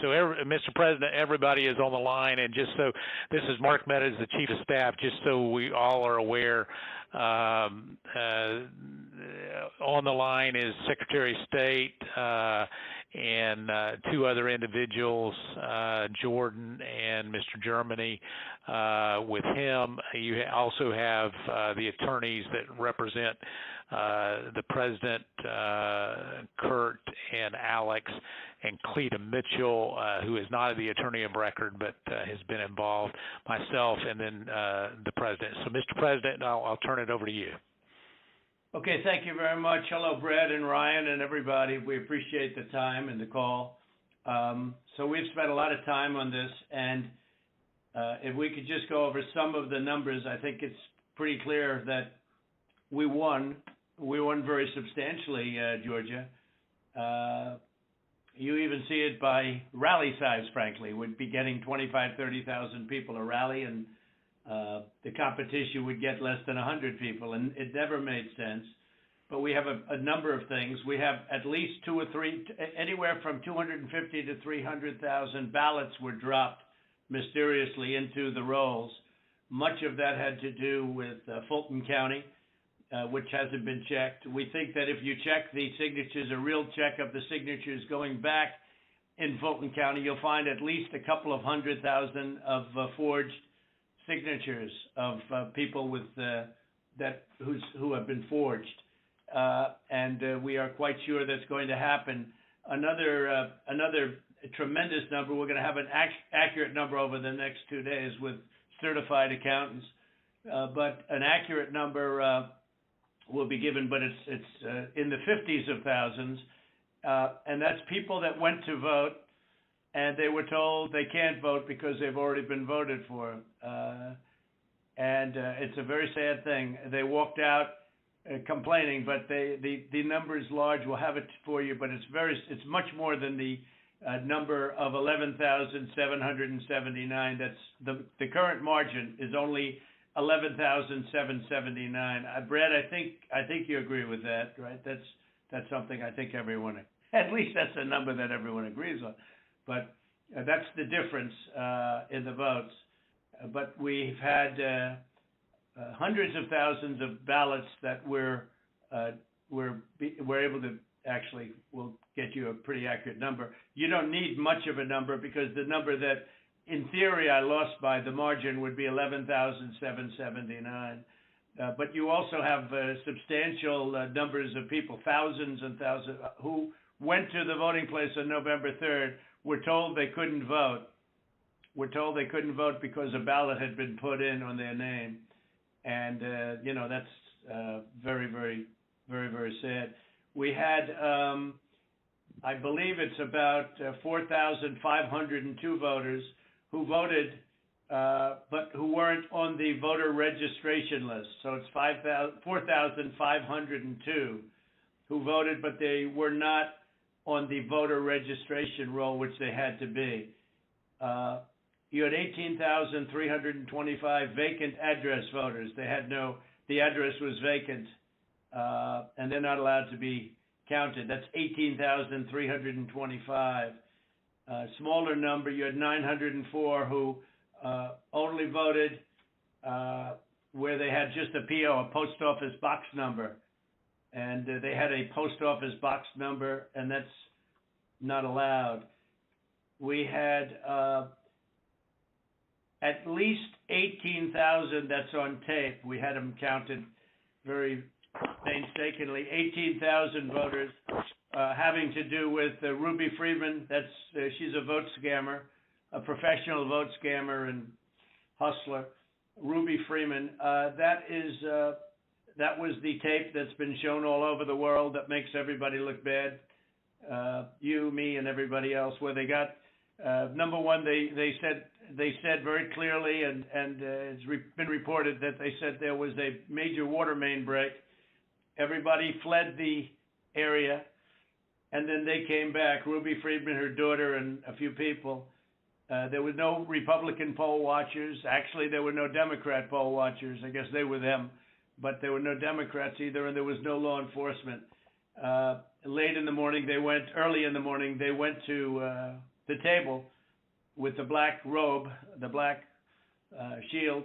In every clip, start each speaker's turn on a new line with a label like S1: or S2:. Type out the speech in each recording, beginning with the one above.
S1: Mr. President, everybody is on the line, and just so this is Mark Meadows, the Chief of Staff. Just so we all are aware, on the line is Secretary of State and two other individuals, Jordan and Mr. Germany. With him, you also have the attorneys that represent the President, Kurt and Alex, and Cleta Mitchell, who is not the attorney of record but has been involved, myself, and then the President. So, Mr. President, I'll turn it over to you.
S2: Okay, thank you very much. Hello, Brad and Ryan and everybody. We appreciate the time and the call. So we've spent a lot of time on this, and if we could just go over some of the numbers, I think it's pretty clear that we won. We won very substantially, Georgia. You even see it by rally size, frankly. We'd be getting 25,000, 30,000 people a rally, and the competition would get less than 100 people, and it never made sense. But we have a number of things. We have at least two or three, anywhere from 250 to 300,000 ballots were dropped mysteriously into the rolls. Much of that had to do with Fulton County, which hasn't been checked. We think that if you check the signatures, a real check of the signatures going back in Fulton County, you'll find at least a couple of 100,000 of forged signatures of people with who have been forged, and we are quite sure that's going to happen. Another tremendous number. We're going to have an accurate number over the next 2 days with certified accountants, but an accurate number will be given, but it's in the 50s of thousands, and that's people that went to vote and they were told they can't vote because they've already been voted for. And it's a very sad thing. They walked out complaining, but the number is large. We'll have it for you, but it's much more than the number of 11,779. That's the current margin is only 11,779. Brad, I think you agree with that, right? That's something I think everyone, at least that's a number that everyone agrees on. But that's the difference in the votes. But we've had hundreds of thousands of ballots that we're able to actually, we'll get you a pretty accurate number. You don't need much of a number because the number that, in theory, I lost by the margin would be 11,779. But you also have substantial numbers of people, thousands and thousands, who went to the voting place on November 3rd, were told they couldn't vote. Were told they couldn't vote because a ballot had been put in on their name. And, that's very, very, very, very sad. We had, I believe it's about 4,502 voters who voted, but who weren't on the voter registration list. So it's 4,502 who voted, but they were not on the voter registration roll, which they had to be. You had 18,325 vacant address voters. The address was vacant, and they're not allowed to be counted. That's 18,325. Smaller number, you had 904 who only voted where they had just a PO, a post office box number. And they had a post office box number, and that's not allowed. We had at least 18,000, that's on tape. We had them counted very painstakingly. 18,000 voters having to do with Ruby Freeman. She's a vote scammer, a professional vote scammer and hustler. Ruby Freeman. That was the tape that's been shown all over the world that makes everybody look bad. You, me, and everybody else. Where they got number one, they said very clearly, and it's been reported that they said there was a major water main break. Everybody fled the area, and then they came back. Ruby Freeman, her daughter, and a few people. There were no Republican poll watchers. Actually, there were no Democrat poll watchers. I guess they were them. But there were no Democrats either, and there was no law enforcement. Early in the morning, they went to the table with the black robe, the black shield,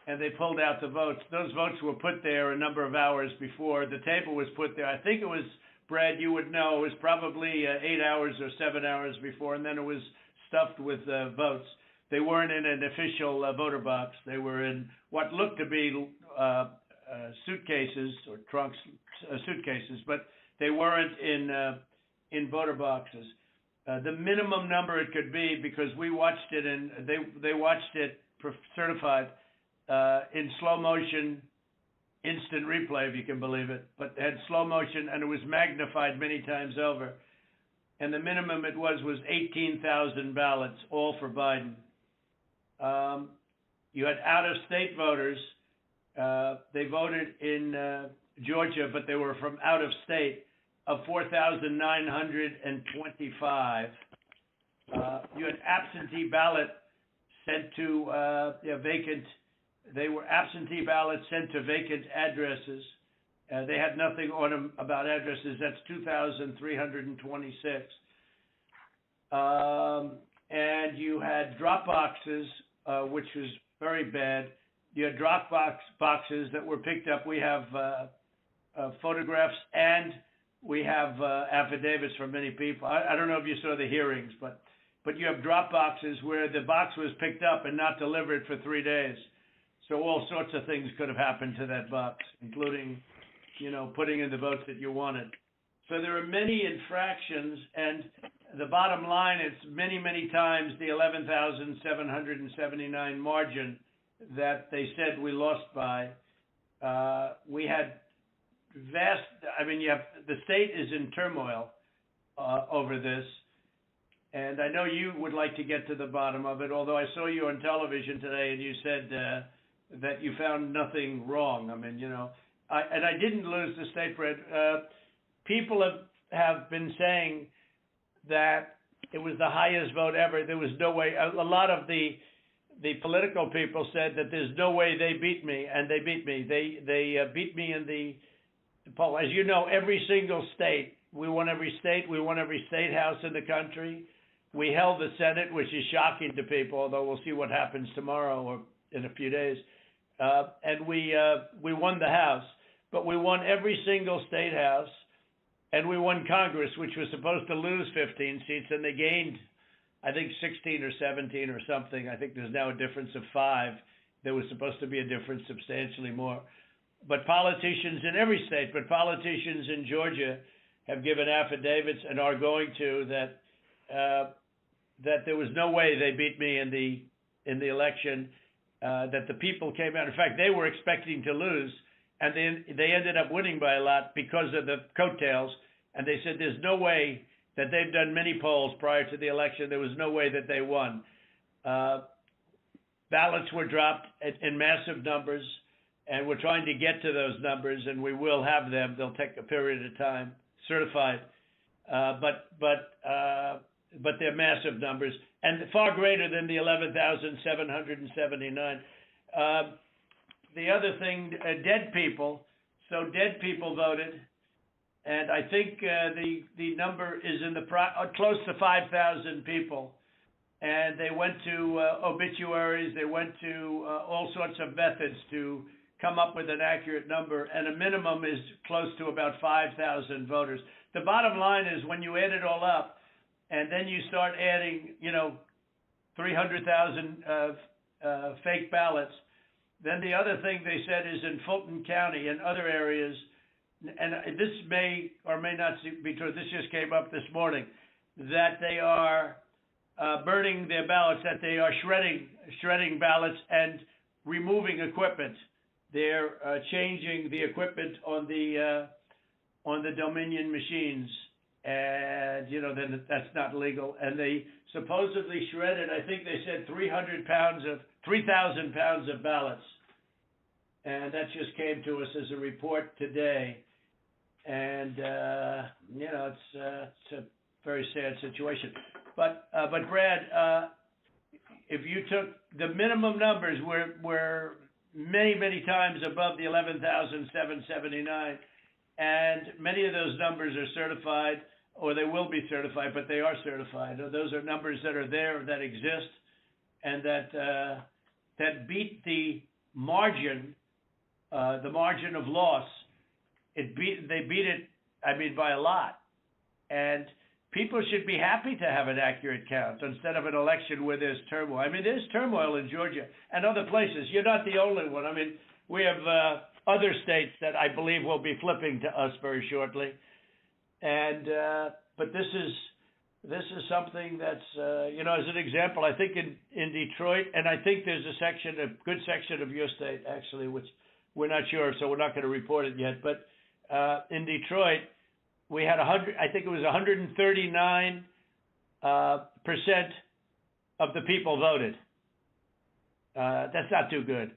S2: and they pulled out the votes. Those votes were put there a number of hours before. The table was put there. I think it was, Brad, you would know, it was probably 8 hours or 7 hours before, and then it was stuffed with votes. They weren't in an official voter box. They were in what looked to be suitcases or trunks, suitcases, but they weren't in voter boxes. The minimum number it could be, because we watched it and they watched it certified in slow motion, instant replay, if you can believe it, but it had slow motion and it was magnified many times over. And the minimum it was 18,000 ballots, all for Biden. You had out-of-state voters. They voted in Georgia, but they were from out of state, of 4,925. You had absentee ballot sent to vacant. They were absentee ballots sent to vacant addresses. They had nothing on them about addresses. That's 2,326. And you had drop boxes, which was very bad. You had drop boxes that were picked up. We have photographs and we have affidavits from many people. I don't know if you saw the hearings, but you have drop boxes where the box was picked up and not delivered for 3 days. So all sorts of things could have happened to that box, including, putting in the votes that you wanted. So there are many infractions, and the bottom line is many, many times the 11,779 margin that they said we lost by. We had the state is in turmoil over this, and I know you would like to get to the bottom of it, although I saw you on television today and you said that you found nothing wrong. I didn't lose the state, Brad. People have been saying that it was the highest vote ever. There was no way. A lot of the political people said that there's no way they beat me, and they beat me. They beat me in the poll. As you know, every single state, we won every state. We won every state house in the country. We held the Senate, which is shocking to people, although we'll see what happens tomorrow or in a few days. And we won the House, but we won every single state house, and we won Congress, which was supposed to lose 15 seats, and they gained, I think, 16 or 17 or something. I think there's now a difference of 5. There was supposed to be a difference substantially more. But politicians in every state, but politicians in Georgia have given affidavits and are going to that there was no way they beat me in the election, that the people came out. In fact, they were expecting to lose, and they ended up winning by a lot because of the coattails. And they said there's no way that they've done many polls prior to the election. There was no way that they won. Ballots were dropped in massive numbers, and we're trying to get to those numbers, and we will have them. They'll take a period of time, certified, but they're massive numbers and far greater than the 11,779. The other thing, dead people. So dead people voted, and I think the number is in the close to 5,000 people. And they went to obituaries. They went to all sorts of methods to come up with an accurate number, and a minimum is close to about 5,000 voters. The bottom line is when you add it all up, and then you start adding, 300,000 fake ballots, then the other thing they said is in Fulton County and other areas, and this may or may not be true, this just came up this morning, that they are burning their ballots, that they are shredding ballots and removing equipment. They're changing the equipment on the Dominion machines, and then that's not legal. And they supposedly shredded, I think they said 3,000 pounds of ballots, and that just came to us as a report today. And it's a very sad situation. But Brad, if you took the minimum numbers were many, many times above the 11,779, and many of those numbers are certified. or they will be certified, but they are certified. Those are numbers that are there, that exist, and that beat the margin of loss. They beat it, I mean, by a lot. And people should be happy to have an accurate count instead of an election where there's turmoil. I mean, there's turmoil in Georgia and other places. You're not the only one. I mean, we have other states that I believe will be flipping to us very shortly. And but this is something that's you know, as an example, I think in Detroit, and I think there's a good section of your state actually, which we're not sure, so we're not going to report it yet. But in Detroit, we had I think it was 139% of the people voted. That's not too good.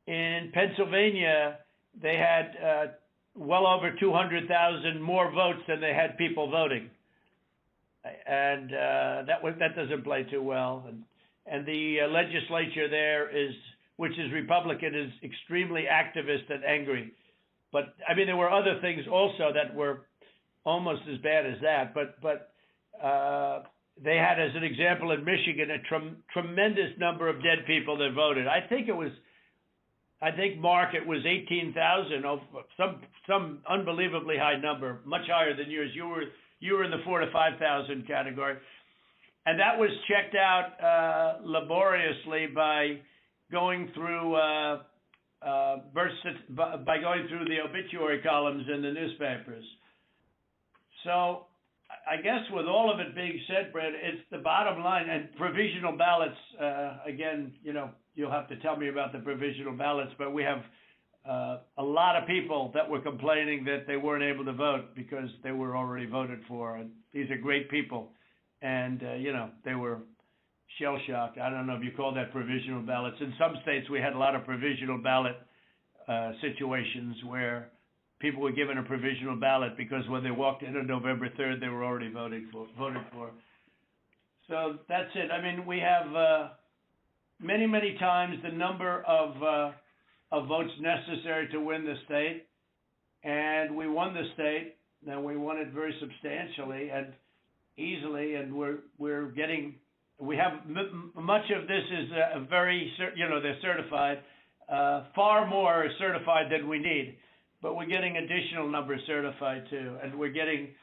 S2: In Pennsylvania, they had well over 200,000 more votes than they had people voting, and that doesn't play too well. And the legislature there which is Republican, is extremely activist and angry. But I mean, there were other things also that were almost as bad as that. But they had, as an example, in Michigan, a tremendous number of dead people that voted. I think, Mark, it was 18,000, some unbelievably high number, much higher than yours. You were in the 4,000 to 5,000 category, and that was checked out laboriously by going through by going through the obituary columns in the newspapers. So I guess with all of it being said, Brad, it's the bottom line. And provisional ballots, again, you know, you'll have to tell me about the provisional ballots, but we have a lot of people that were complaining that they weren't able to vote because they were already voted for. And these are great people. And, you know, they were shell-shocked. I don't know if you call that provisional ballots. In some states, we had a lot of provisional ballot situations where people were given a provisional ballot because when they walked in on November 3rd, they were already voted for. So that's it. I mean, we have many, many times the number of votes necessary to win the state, and we won the state, and we won it very substantially and easily, and we have much of this is they're certified. Far more is certified than we need, but we're getting additional numbers certified too, and we're getting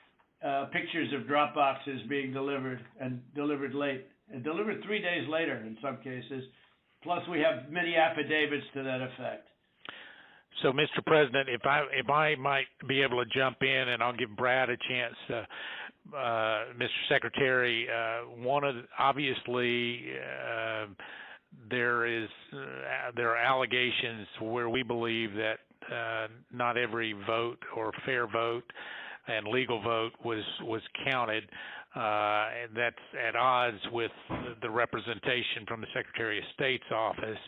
S2: pictures of drop boxes being delivered and delivered late, and delivered 3 days later in some cases. Plus, we have many affidavits to that effect.
S1: So, Mr. President, if I might be able to jump in, and I'll give Brad a chance. Mr. Secretary, obviously there are allegations where we believe that not every vote or fair vote and legal vote was counted, and that's at odds with the representation from the Secretary of State's office.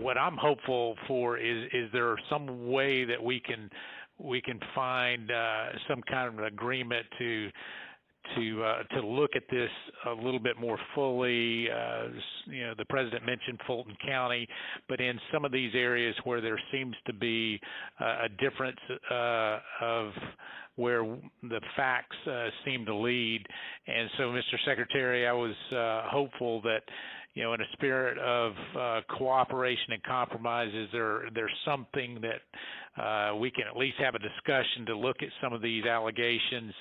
S1: What I'm hopeful for is there some way that we can find some kind of an agreement to look at this a little bit more fully. You know, the President mentioned Fulton County, but in some of these areas where there seems to be a difference of where the facts seem to lead. And so, Mr. Secretary, I was hopeful that, you know, in a spirit of cooperation and compromises, there's something that we can at least have a discussion to look at some of these allegations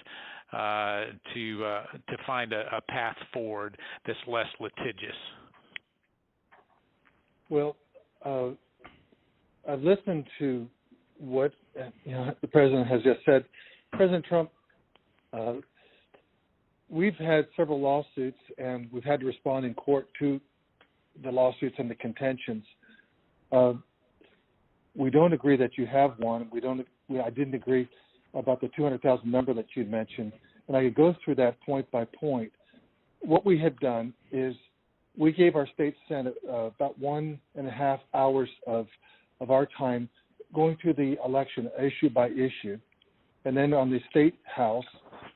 S1: to find a path forward that's less litigious.
S3: Well, I've listened to what the President has just said. President Trump, we've had several lawsuits, and we've had to respond in court to the lawsuits and the contentions. We don't agree that you have one. I didn't agree about the 200,000 number that you mentioned, and I could go through that point by point. What we had done is we gave our state Senate about 1.5 hours of our time going through the election issue by issue. And then on the State House,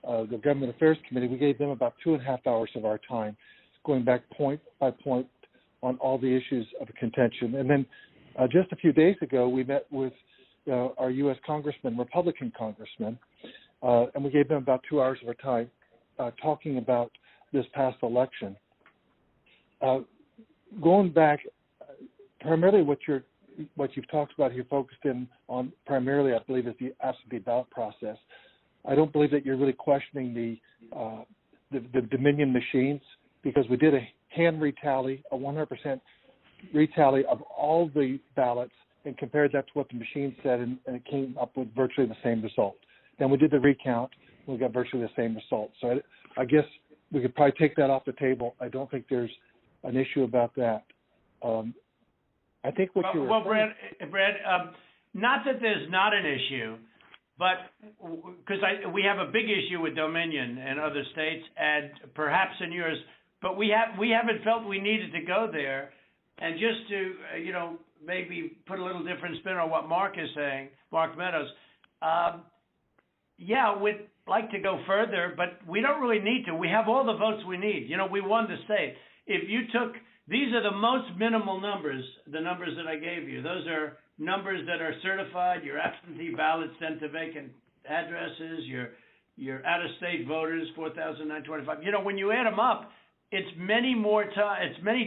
S3: the Government Affairs Committee, we gave them about 2.5 hours of our time, going back point by point on all the issues of contention. And then just a few days ago, we met with our U.S. congressman, Republican congressman, and we gave them about 2 hours of our time talking about this past election. Going back, primarily what you've talked about here, focused in on primarily, I believe, is the absentee ballot process. I don't believe that you're really questioning the Dominion machines, because we did a hand retally, a 100% retally of all the ballots, and compared that to what the machine said, and it came up with virtually the same result. Then we did the recount, we got virtually the same result. So I guess we could probably take that off the table. I don't think there's an issue about that. I think what you were
S2: saying... Well, Brad, not that there's not an issue, but because we have a big issue with Dominion and other states, and perhaps in yours, but we haven't felt we needed to go there. And just to maybe put a little different spin on what Mark is saying, Mark Meadows, we'd like to go further, but we don't really need to. We have all the votes we need. We won the state. If you took, these are the most minimal numbers, the numbers that I gave you. Those are numbers that are certified, your absentee ballots sent to vacant addresses, your out-of-state voters, 4,925. When you add them up, it's many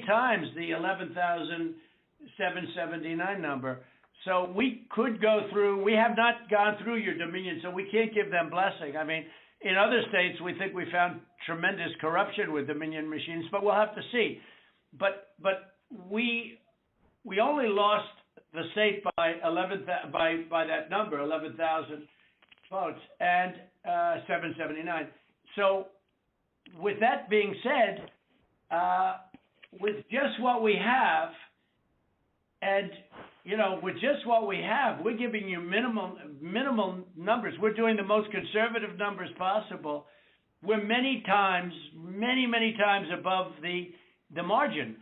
S2: times the 11,779 number. So we could go through. We have not gone through your Dominion, so we can't give them blessing. I mean, in other states, we think we found tremendous corruption with Dominion machines, but we'll have to see. But we only lost the state by that number, 11,000 votes, and 779. So with that being said, with just what we have, and with just what we have, we're giving you minimal numbers. We're doing the most conservative numbers possible. We're many times above the margin,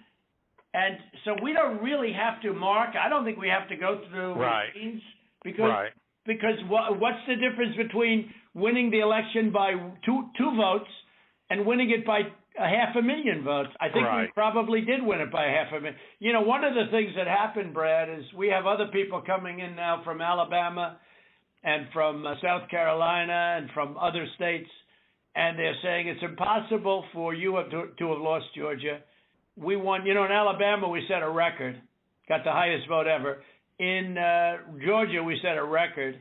S2: and so we don't really have to, Mark. I don't think we have to go through machines because what's the difference between winning the election by two votes and winning it by 500,000 votes? I think we probably did win it by 500,000. One of the things that happened, Brad, is we have other people coming in now from Alabama and from South Carolina and from other states, and they're saying it's impossible for you to have lost Georgia. We won, in Alabama we set a record, got the highest vote ever. In Georgia we set a record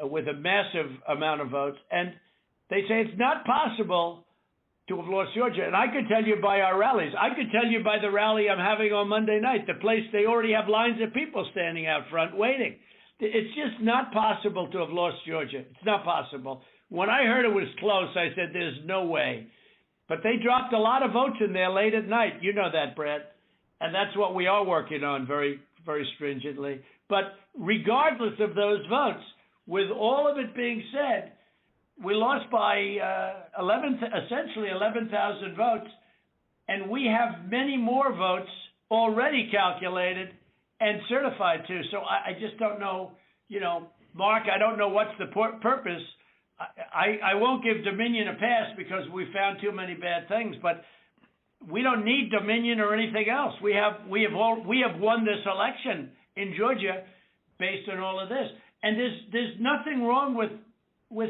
S2: with a massive amount of votes, and they say it's not possible to have lost Georgia. And I could tell you by our rallies. I could tell you by the rally I'm having on Monday night, the place, they already have lines of people standing out front waiting. It's just not possible to have lost Georgia. It's not possible. When I heard it was close, I said, there's no way. But they dropped a lot of votes in there late at night. You know that, Brad. And that's what we are working on very, very stringently. But regardless of those votes, with all of it being said, we lost by essentially 11,000 votes, and we have many more votes already calculated and certified too. So I just don't know, Mark, I don't know what's the purpose. I won't give Dominion a pass because we found too many bad things, but we don't need Dominion or anything else. We have won this election in Georgia based on all of this, and there's nothing wrong with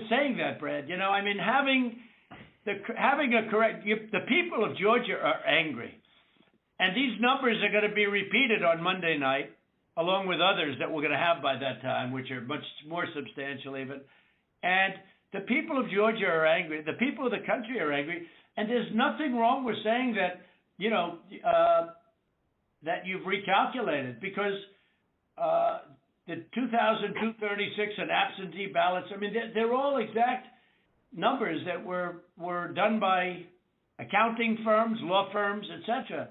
S2: saying that, Brad. I mean, having a correct, the people of Georgia are angry, and these numbers are going to be repeated on Monday night, along with others that we're going to have by that time, which are much more substantial even. And the people of Georgia are angry. The people of the country are angry, and there's nothing wrong with saying that, that you've recalculated, because the 2,236 and absentee ballots, I mean, they're all exact numbers that were done by accounting firms, law firms, etc.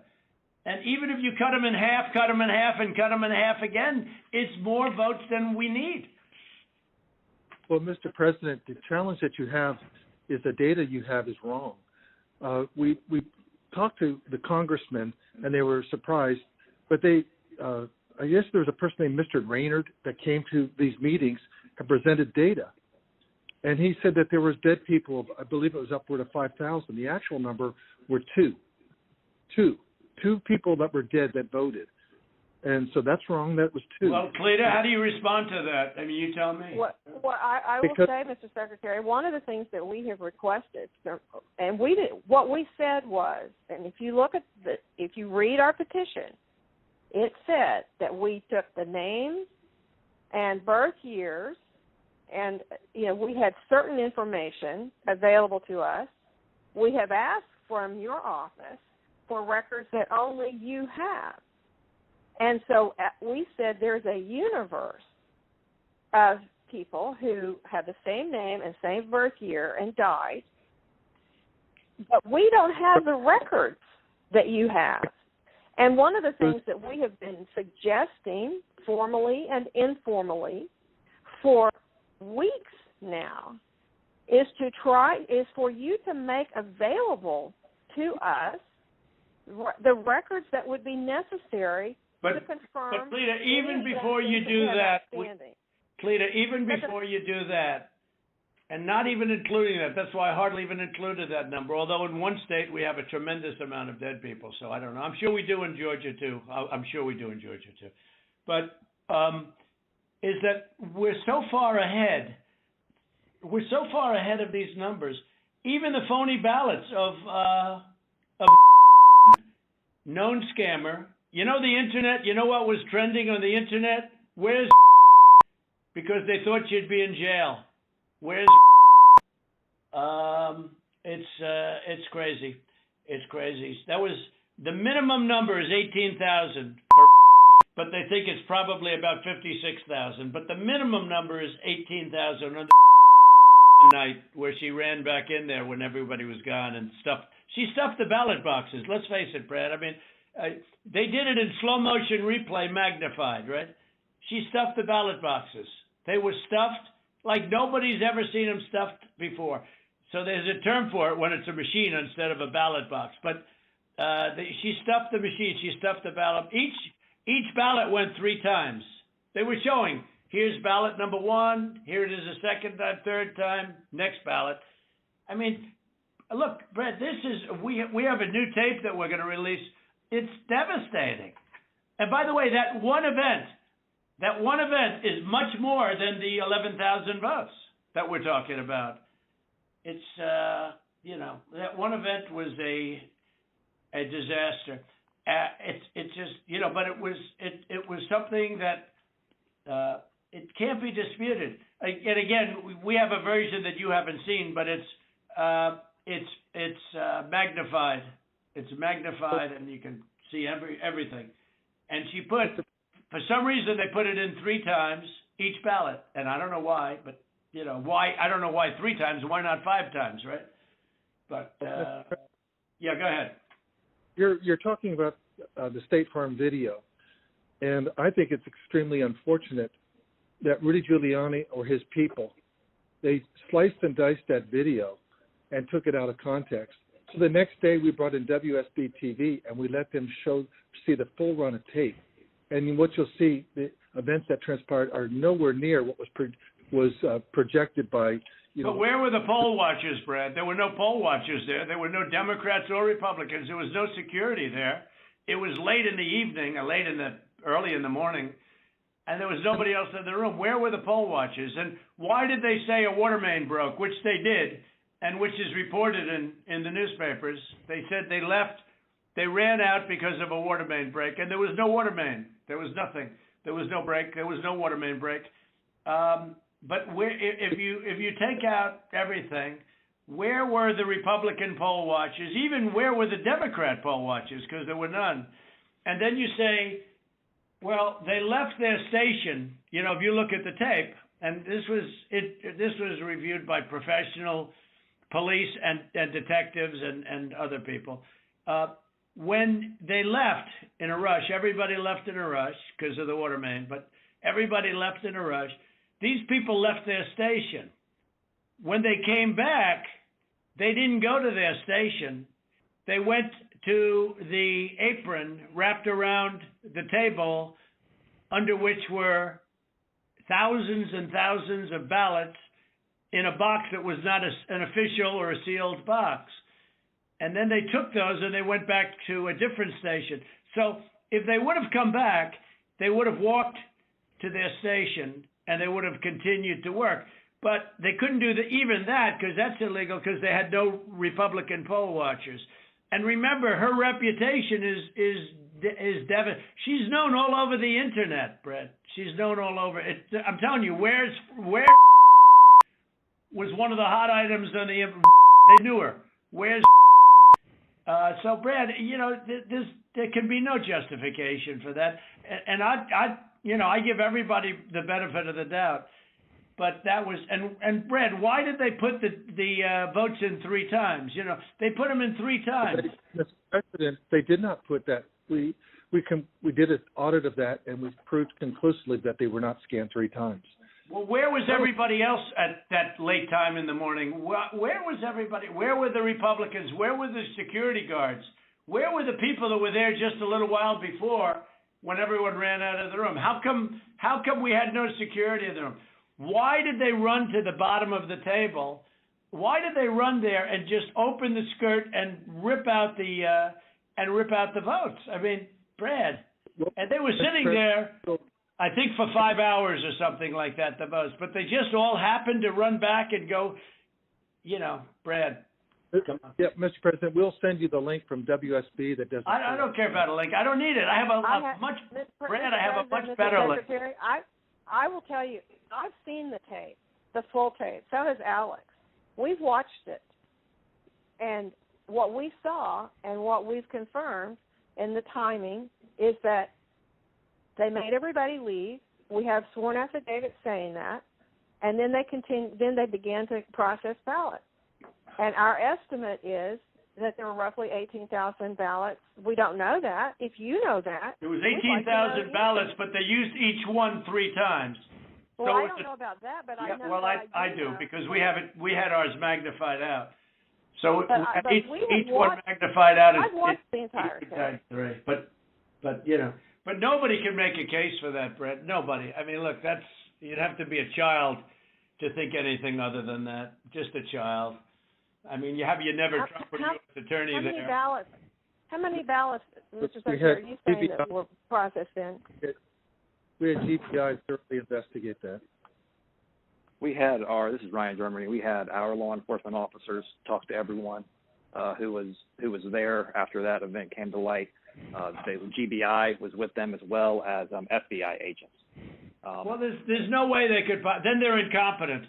S2: And even if you cut them in half, and cut them in half again, it's more votes than we need.
S3: Well, Mr. President, the challenge that you have is the data you have is wrong. We talked to the congressmen, and they were surprised, but I guess there was a person named Mr. Raynard that came to these meetings and presented data. And he said that there was dead people, I believe it was upward of 5,000. The actual number were two people that were dead that voted. And so that's wrong. That was 2.
S2: Well, Cleta, how do you respond to that? I mean, you tell me.
S4: What I will
S3: Because-
S4: say, Mr. Secretary, one of the things that we have requested, and we did, what we said was, and if you look at if you read our petition, it said that we took the names and birth years, and we had certain information available to us. We have asked from your office for records that only you have. And so we said there's a universe of people who have the same name and same birth year and died, but we don't have the records that you have. And one of the things that we have been suggesting formally and informally for weeks now is for you to make available to us the records that would be necessary to confirm.
S2: But Cleta, even before you do that, Cleta, even before you do that, and not even including that, that's why I hardly even included that number, although in one state we have a tremendous amount of dead people, so I don't know. I'm sure we do in Georgia too. But is that we're so far ahead. We're so far ahead of these numbers. Even the phony ballots of known scammer. You know the internet? You know what was trending on the internet? Where's because they thought you'd be in jail. Where's it's crazy. It's crazy. That was the minimum number is 18,000 for, but they think it's probably about 56,000. But the minimum number is 18,000 on the night where she ran back in there when everybody was gone and stuffed. She stuffed the ballot boxes. Let's face it, Brad. I mean, they did it in slow motion replay magnified, right? She stuffed the ballot boxes. They were stuffed like nobody's ever seen them stuffed before. So there's a term for it when it's a machine instead of a ballot box. But she stuffed the machine. She stuffed the ballot. Each ballot went 3 times. They were showing, here's ballot number 1. Here it is a second time, third time, next ballot. I mean, look, Brett, we have a new tape that we're going to release. It's devastating. And by the way, that one event is much more than the 11,000 votes that we're talking about. It's, that one event was a disaster. It's just, but it was something that it can't be disputed. And again, we have a version that you haven't seen, but it's magnified. It's magnified, and you can see everything. And she put, for some reason, they put it in 3 times each ballot, and I don't know why, but why? I don't know why 3 times. Why not 5 times, right? But yeah, go ahead.
S3: You're talking about the State Farm video, and I think it's extremely unfortunate that Rudy Giuliani or his people, they sliced and diced that video and took it out of context. So the next day we brought in WSB TV and we let them see the full run of tape. And what you'll see, the events that transpired are nowhere near what was projected by,
S2: But where were the poll watchers, Brad? There were no poll watchers there. There were no Democrats or Republicans. There was no security there. It was late in the evening, or early in the morning, and there was nobody else in the room. Where were the poll watchers? And why did they say a water main broke, which they did, and which is reported in the newspapers? They said they left. They ran out because of a water main break, and there was no water main. There was nothing. There was no break. There was no water main break. But if you take out everything, where were the Republican poll watchers? Even where were the Democrat poll watchers? Because there were none. And then you say, well, they left their station. If you look at the tape, and this was reviewed by professional police and detectives and other people. When they left in a rush, everybody left in a rush because of the water main, but everybody left in a rush. These people left their station. When they came back, they didn't go to their station. They went to the apron wrapped around the table under which were thousands and thousands of ballots in a box that was not an official or a sealed box. And then they took those and they went back to a different station. So if they would have come back, they would have walked to their station and they would have continued to work. But they couldn't do even that because that's illegal because they had no Republican poll watchers. And remember, her reputation is devastating. She's known all over the internet, Brett. She's known all over. I'm telling you, where was one of the hot items on the. They knew her. Where's so Brad? You know, there can be no justification for that. And I give everybody the benefit of the doubt. But that was and Brad, why did they put the votes in 3 times? You know, they put them in 3 times.
S3: Mr. President, they did not put that. We did an audit of that, and we proved conclusively that they were not scanned 3 times.
S2: Well, where was everybody else at that late time in the morning? Where was everybody? Where were the Republicans? Where were the security guards? Where were the people that were there just a little while before when everyone ran out of the room? How come we had no security in the room? Why did they run to the bottom of the table? Why did they run there and just open the skirt and rip out the votes? I mean, Brad, and they were sitting there, I think for 5 hours or something like that, the votes. But they just all happened to run back and go, you know, Brad. Come on.
S3: Yeah, Mr. President, we'll send you the link from WSB that does.
S2: I don't care about a link. I don't need it. I have a much better link.
S4: I will tell you, I've seen the tape, the full tape. So has Alex. We've watched it. And what we saw and what we've confirmed in the timing is that they made everybody leave. We have sworn affidavits saying that. And then they began to process ballots. And our estimate is that there were roughly 18,000 ballots. We don't know that. If you know that.
S2: There was 18,000 ballots, but they used each one 3 times.
S4: Well,
S2: so
S4: I don't know about that, but I know.
S2: Well, I do because we had ours magnified out. So
S4: but
S2: each one magnified out.
S4: I've watched the entire thing.
S2: But nobody can make a case for that, Brett. Nobody. I mean, look, you'd have to be a child to think anything other than that. Just a child. I mean, you never Trump or U.S. attorney there.
S4: How many ballots, Mr. Secretary, are you saying that were processed in?
S3: We had GPI thoroughly investigate that.
S5: This is Ryan Germany. We had our law enforcement officers talk to everyone who was there after that event came to light. The GBI was with them as well as FBI agents.
S2: Well, there's no way they could. Then they're incompetent.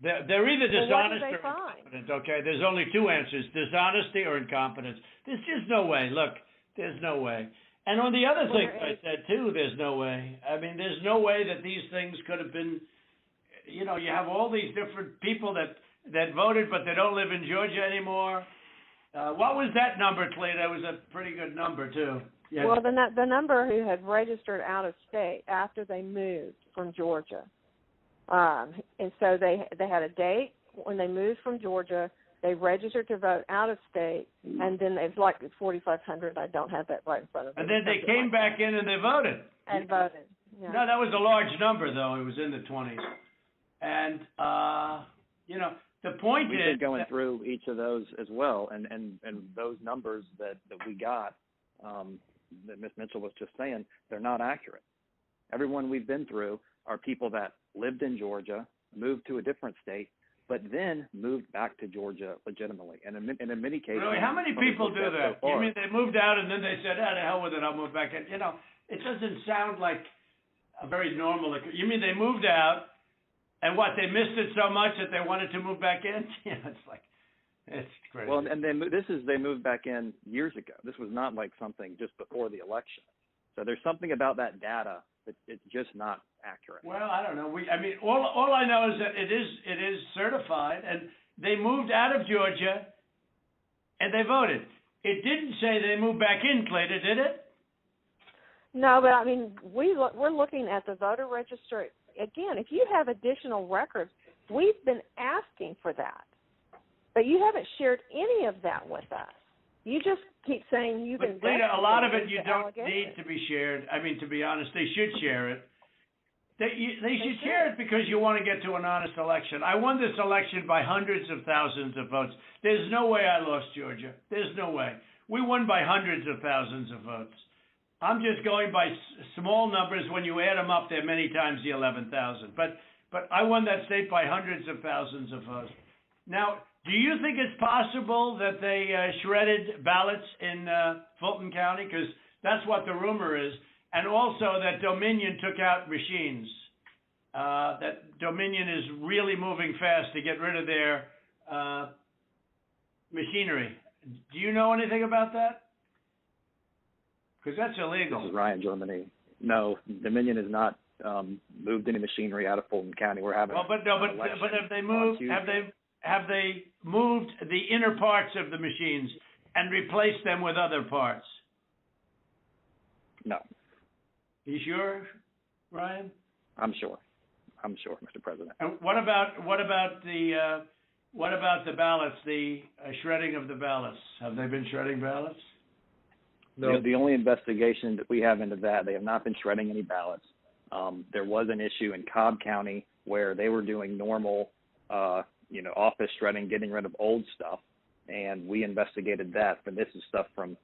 S2: They're either dishonest or incompetent. Okay, there's only 2 answers: dishonesty or incompetence. There's just no way. Look, there's no way. And on the other thing I said too, there's no way. I mean, there's no way that these things could have been. You know, you have all these different people that voted, but they don't live in Georgia anymore. What was that number, Clay? That was a pretty good number too. Yeah.
S4: Well, the number who had registered out of state after they moved from Georgia, and so they had a date when they moved from Georgia. They registered to vote out of state, and then it's like 4,500. I don't have that right in front of me.
S2: And then they came back in and they voted.
S4: And voted. Yeah.
S2: No, that was a large number, though. It was in the 20s. And, the point is...
S5: We've been going through each of those as well, and those numbers that we got, that Ms. Mitchell was just saying, they're not accurate. Everyone we've been through are people that lived in Georgia, moved to a different state, but then moved back to Georgia legitimately. And in many cases... Really?
S2: How many people do that?
S5: So
S2: you mean they moved out and then they said, the hell with it, I'll move back in? You know, it doesn't sound like a very normal... You mean they moved out, and what, they missed it so much that they wanted to move back in? It's crazy.
S5: Well, and they moved back in years ago. This was not like something just before the election. So there's something about that data that it's just not accurate.
S2: Well, I don't know. All I know is that it is certified, and they moved out of Georgia, and they voted. It didn't say they moved back in, Clayton, did it?
S4: No, but I mean, we're looking at the voter registry. Again, if you have additional records, we've been asking for that. But you haven't shared any of that with us. You just keep saying you've been.
S2: But a lot of it you don't need to be shared. I mean, to be honest, they should share it. They should share it because you want to get to an honest election. I won this election by hundreds of thousands of votes. There's no way I lost Georgia. There's no way. We won by hundreds of thousands of votes. I'm just going by small numbers. When you add them up, they're many times the 11,000. But I won that state by hundreds of thousands of votes. Now, do you think it's possible that they shredded ballots in Fulton County? Because that's what the rumor is. And also that Dominion took out machines. That Dominion is really moving fast to get rid of their machinery. Do you know anything about that? Because that's illegal.
S5: This is Ryan Germany. No, Dominion has not moved any machinery out of Fulton County. We're having
S2: but have they moved? Have they moved the inner parts of the machines and replaced them with other parts?
S5: No.
S2: You sure, Ryan?
S5: I'm sure, Mr. President.
S2: And what about the ballots? The shredding of the ballots. Have they been shredding ballots?
S3: No.
S5: The only investigation that we have into that, they have not been shredding any ballots. There was an issue in Cobb County where they were doing normal, office shredding, getting rid of old stuff, and we investigated that. But this is stuff from,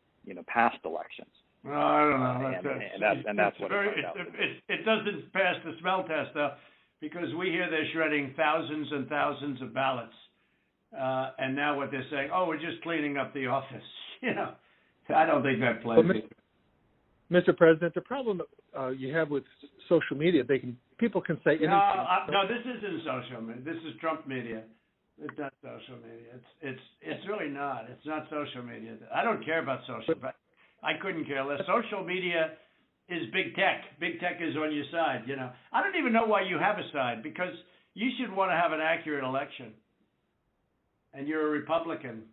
S5: past elections.
S2: No, I don't know.
S5: And that's what
S2: it doesn't pass the smell test though, because we hear they're shredding thousands and thousands of ballots, and now what they're saying, we're just cleaning up the office. I don't think that plays.
S3: Mr. President, the problem you have with social media, people can say anything.
S2: No, this isn't social media. This is Trump media. It's not social media. It's really not. It's not social media. I don't care about social. But I couldn't care less. Social media is big tech. Big tech is on your side. I don't even know why you have a side, because you should want to have an accurate election. And you're a Republican.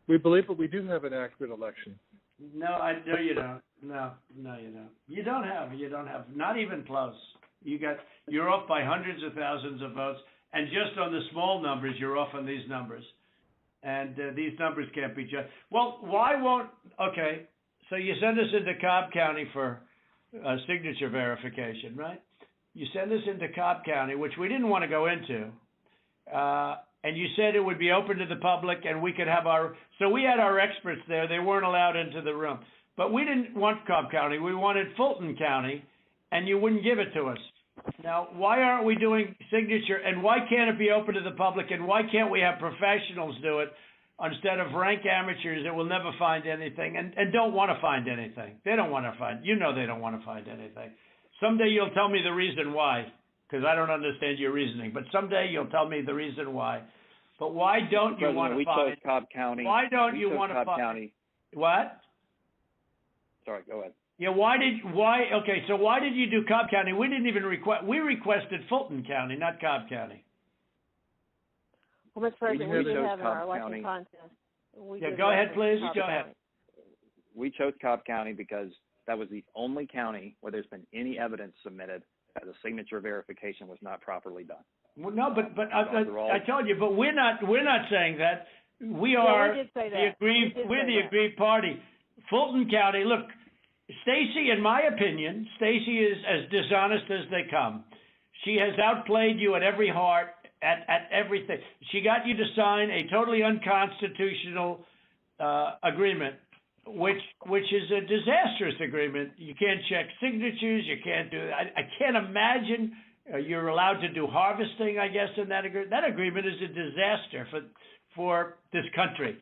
S3: We believe that we do have an accurate election.
S2: No, you don't. No, you don't. You don't have. Not even close. You're off by hundreds of thousands of votes, and just on the small numbers, you're off on these numbers. And these numbers can't be judged. Well, why won't? Okay, so you send us into Cobb County for signature verification, right? You send us into Cobb County, which we didn't want to go into. And you said it would be open to the public, and we could have so we had our experts there. They weren't allowed into the room. But we didn't want Cobb County. We wanted Fulton County, and you wouldn't give it to us. Now, why aren't we doing signature, and why can't it be open to the public, and why can't we have professionals do it instead of rank amateurs that will never find anything and don't want to find anything? They don't want to find, they don't want to find anything. Someday you'll tell me the reason why, because I don't understand your reasoning, but someday you'll tell me the reason why. But why don't you want to find?
S5: We chose Cobb County.
S2: Why don't you want to
S5: find? County.
S2: What?
S5: Sorry, go ahead.
S2: Yeah, okay, so why did you do Cobb County? We didn't even we requested Fulton County, not Cobb County.
S4: Well, Mr. President, we did have
S5: Cobb
S4: our election
S5: County.
S4: contest.
S2: Go ahead, please. Go ahead.
S5: We chose Cobb County because that was the only county where there's been any evidence submitted that the signature verification was not properly done.
S2: Well, no, but I told you, but we're not saying that. We are
S4: we did say
S2: the
S4: that.
S2: we're the aggrieved party. Fulton County, look, Stacy, in my opinion, Stacy is as dishonest as they come. She has outplayed you at every heart, at everything. She got you to sign a totally unconstitutional agreement, which is a disastrous agreement. You can't check signatures. You can't do it. I can't imagine you're allowed to do harvesting, I guess, in that agreement. That agreement is a disaster for this country.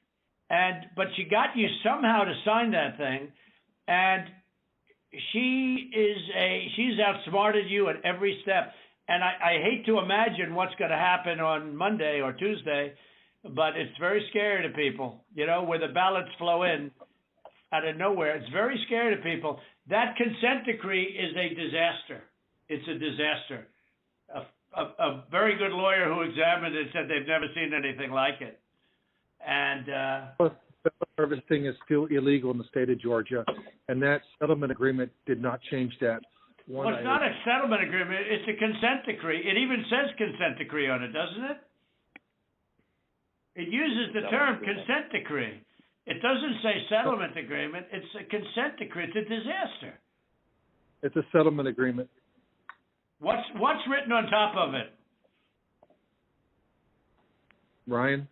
S2: But she got you somehow to sign that thing, and she's outsmarted you at every step. And I hate to imagine what's going to happen on Monday or Tuesday, but it's very scary to people, where the ballots flow in out of nowhere. It's very scary to people. That consent decree is a disaster. It's a disaster. A very good lawyer who examined it said they've never seen anything like it. And
S3: harvesting is still illegal in the state of Georgia, and that settlement agreement did not change that.
S2: Well, it's not a settlement agreement. It's a consent decree. It even says consent decree on it, doesn't it? It uses the term consent decree. It doesn't say settlement agreement. It's a consent decree. It's a disaster.
S3: It's a settlement agreement.
S2: What's written on top of it?
S3: Ryan?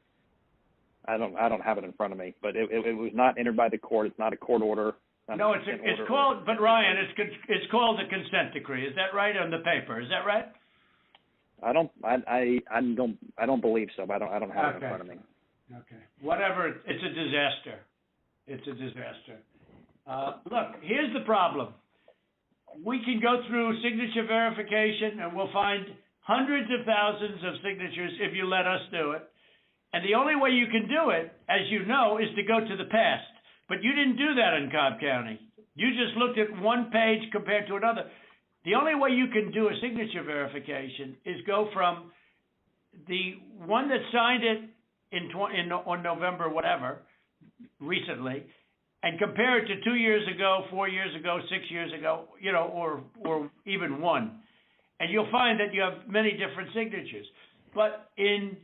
S5: I don't have it in front of me, but it was not entered by the court. It's not a court order.
S2: No, it's called, but Ryan, it's called the consent decree. Is that right on the paper? Is that right?
S5: I don't believe so. But I don't have it in front of me.
S2: Okay. Whatever. It's a disaster. It's a disaster. Look, here's the problem. We can go through signature verification, and we'll find hundreds of thousands of signatures if you let us do it. And the only way you can do it, as you know, is to go to the past. But you didn't do that in Cobb County. You just looked at one page compared to another. The only way you can do a signature verification is go from the one that signed it on November, whatever, recently, and compare it to 2 years ago, 4 years ago, 6 years ago, or even one. And you'll find that you have many different signatures. But in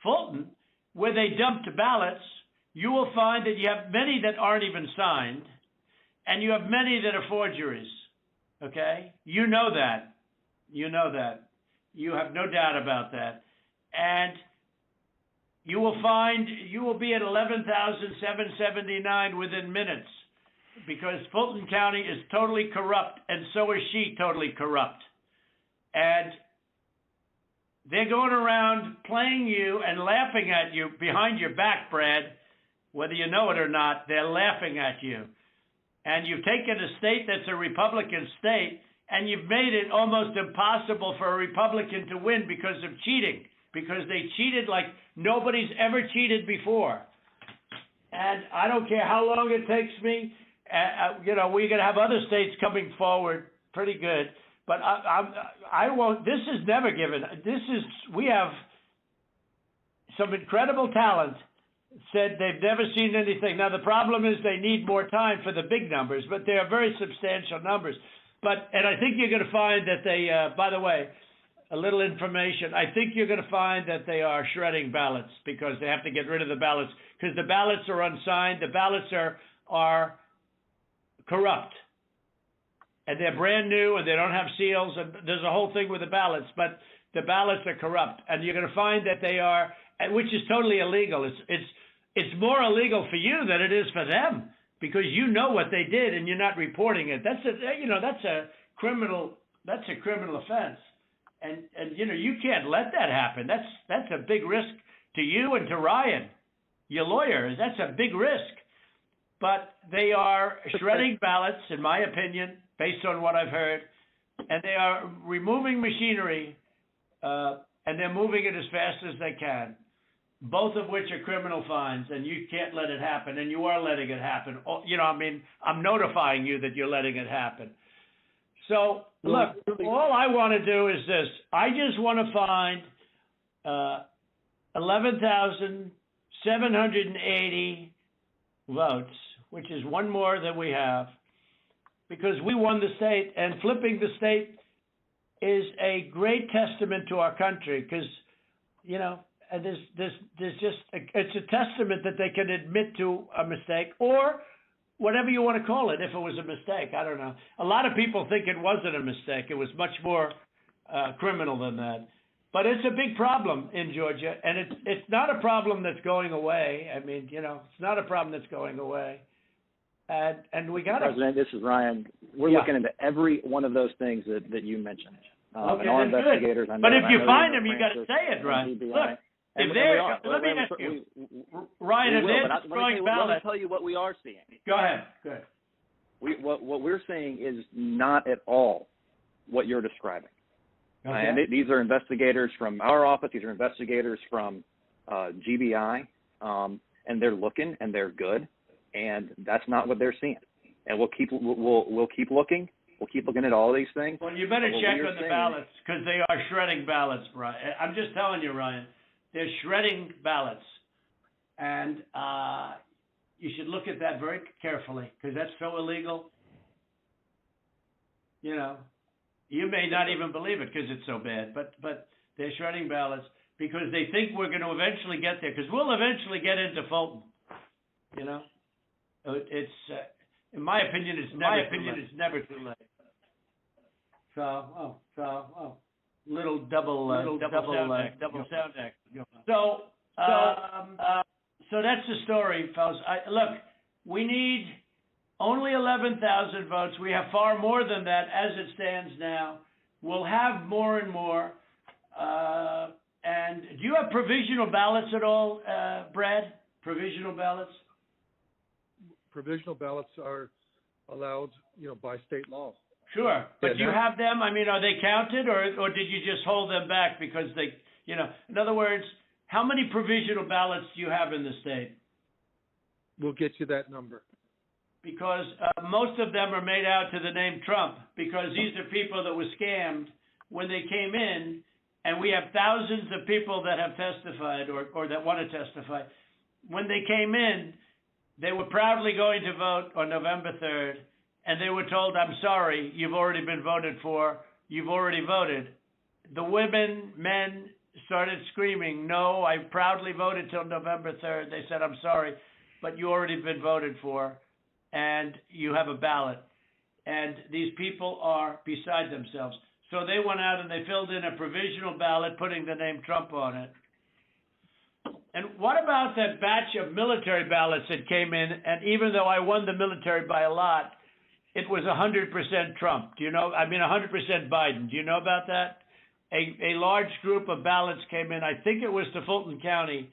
S2: Fulton, where they dumped ballots, you will find that you have many that aren't even signed, and you have many that are forgeries, okay? You know that. You know that. You have no doubt about that. And you will find you will be at 11,779 within minutes, because Fulton County is totally corrupt, and so is she totally corrupt. And they're going around playing you and laughing at you behind your back, Brad. Whether you know it or not, they're laughing at you. And you've taken a state that's a Republican state, and you've made it almost impossible for a Republican to win because of cheating, because they cheated like nobody's ever cheated before. And I don't care how long it takes me. We're going to have other states coming forward pretty good. But I won't. This is never given. We have some incredible talent. Said they've never seen anything. Now the problem is they need more time for the big numbers, but they are very substantial numbers. And I think you're going to find that they. By the way, a little information. I think you're going to find that they are shredding ballots because they have to get rid of the ballots because the ballots are unsigned. The ballots are corrupt. And they're brand new, and they don't have seals, and there's a whole thing with the ballots, but the ballots are corrupt. And you're going to find that they are, which is totally illegal. It's more illegal for you than it is for them, because you know what they did and you're not reporting it. That's a criminal offense. And you can't let that happen. That's a big risk to you and to Ryan, your lawyer. That's a big risk. But they are shredding ballots, in my opinion, based on what I've heard, and they are removing machinery, and they're moving it as fast as they can, both of which are criminal fines, and you can't let it happen, and you are letting it happen. I'm notifying you that you're letting it happen. So, look, all I want to do is this. I just want to find 11,780 votes, which is one more than we have, because we won the state, and flipping the state is a great testament to our country, because, it's a testament that they can admit to a mistake, or whatever you want to call it, if it was a mistake. I don't know. A lot of people think it wasn't a mistake. It was much more criminal than that. But it's a big problem in Georgia, and it's not a problem that's going away. I mean, it's not a problem that's going away. And we got to...
S5: President, this is Ryan. We're looking into every one of those things that you mentioned.
S2: Okay,
S5: and our investigators,
S2: but if you find them, you got to say it, Ryan. Look, if they're... Let me ask you, Ryan, if they're destroying ballots...
S5: Let me tell you what we are seeing.
S2: Go ahead.
S5: What we're seeing is not at all what you're describing.
S2: Okay.
S5: And these are investigators from our office. These are investigators from GBI, and they're looking, and they're good, and that's not what they're seeing. And we'll keep looking. We'll keep looking at all these things.
S2: Well, you better check on the ballots, because they are shredding ballots, Ryan. I'm just telling you, Ryan, they're shredding ballots, and you should look at that very carefully, because that's so illegal. You may not even believe it because it's so bad, but they're shredding ballots because they think we're going to eventually get there, because we'll eventually get into Fulton. It's in my opinion, it's never too late. So, little double sound act. So that's the story, fellas. Look, we need Only 11,000 votes. We have far more than that as it stands now. We'll have more and more. And do you have provisional ballots at all, Brad? Provisional ballots?
S3: Provisional ballots are allowed, by state law.
S2: Sure. But do you
S3: Yeah.
S2: have them? I mean, are they counted or did you just hold them back because they, in other words, how many provisional ballots do you have in the state?
S3: We'll get you that number.
S2: Because most of them are made out to the name Trump, because these are people that were scammed when they came in, and we have thousands of people that have testified or that want to testify. When they came in, they were proudly going to vote on November 3rd, and they were told, I'm sorry, you've already been voted for, you've already voted. The women, men started screaming, no, I proudly voted till November 3rd. They said, I'm sorry, but you already been voted for, and you have a ballot. And these people are beside themselves. So they went out and they filled in a provisional ballot, putting the name Trump on it. And what about that batch of military ballots that came in, and even though I won the military by a lot, it was 100% Trump. 100% Biden. Do you know about that? A large group of ballots came in, I think it was to Fulton County,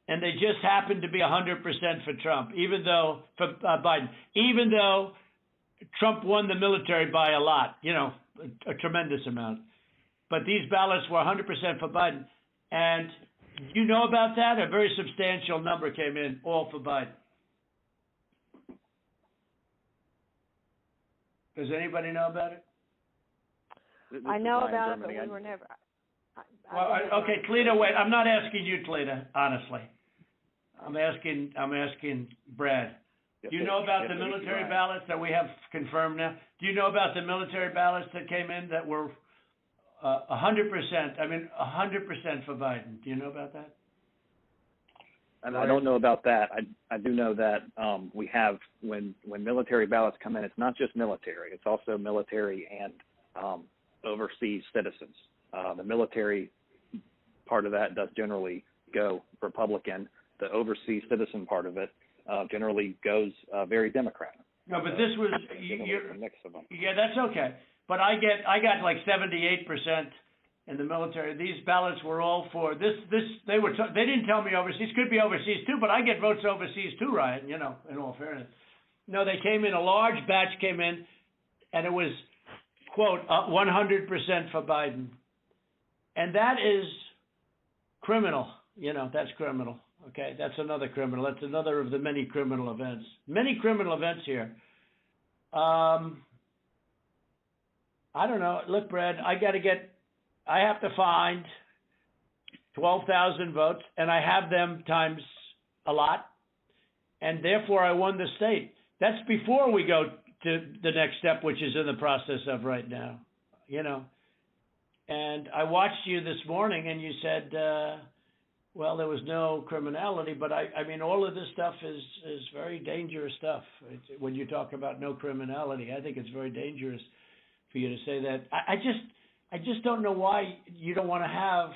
S2: and they just happened to be 100% for Trump, for Biden, even though Trump won the military by a lot, a tremendous amount. But these ballots were 100% for Biden. And you know about that? A very substantial number came in, all for Biden. Does anybody know about it?
S4: I know about it, but we were never.
S2: Okay, Cleta, wait. I'm not asking you, Cleta, honestly. I'm asking Brad. Do you know about the military ballots that we have confirmed now? Do you know about the military ballots that came in that were 100%? 100% for Biden. Do you know about that?
S5: I don't know about that. I do know that we have when military ballots come in, it's not just military. It's also military and overseas citizens. The military part of that does generally go Republican. The overseas citizen part of it generally goes very Democrat.
S2: No, but this was
S5: a mix of them.
S2: Yeah, that's okay. But I got like 78% in the military. These ballots were all for this. They didn't tell me overseas. Could be overseas too, but I get votes overseas too, Ryan. In all fairness. No, they came in. A large batch came in, and it was quote 100% for Biden, and that is criminal. That's criminal. Okay, that's another criminal. That's another of the many criminal events. Many criminal events here. I don't know. Look, Brad, I have to find 12,000 votes, and I have them times a lot, and therefore I won the state. That's before we go to the next step, which is in the process of right now, And I watched you this morning, and you said, well, there was no criminality, but all of this stuff is very dangerous stuff. When you talk about no criminality, I think it's very dangerous for you to say that. I just don't know why you don't want to have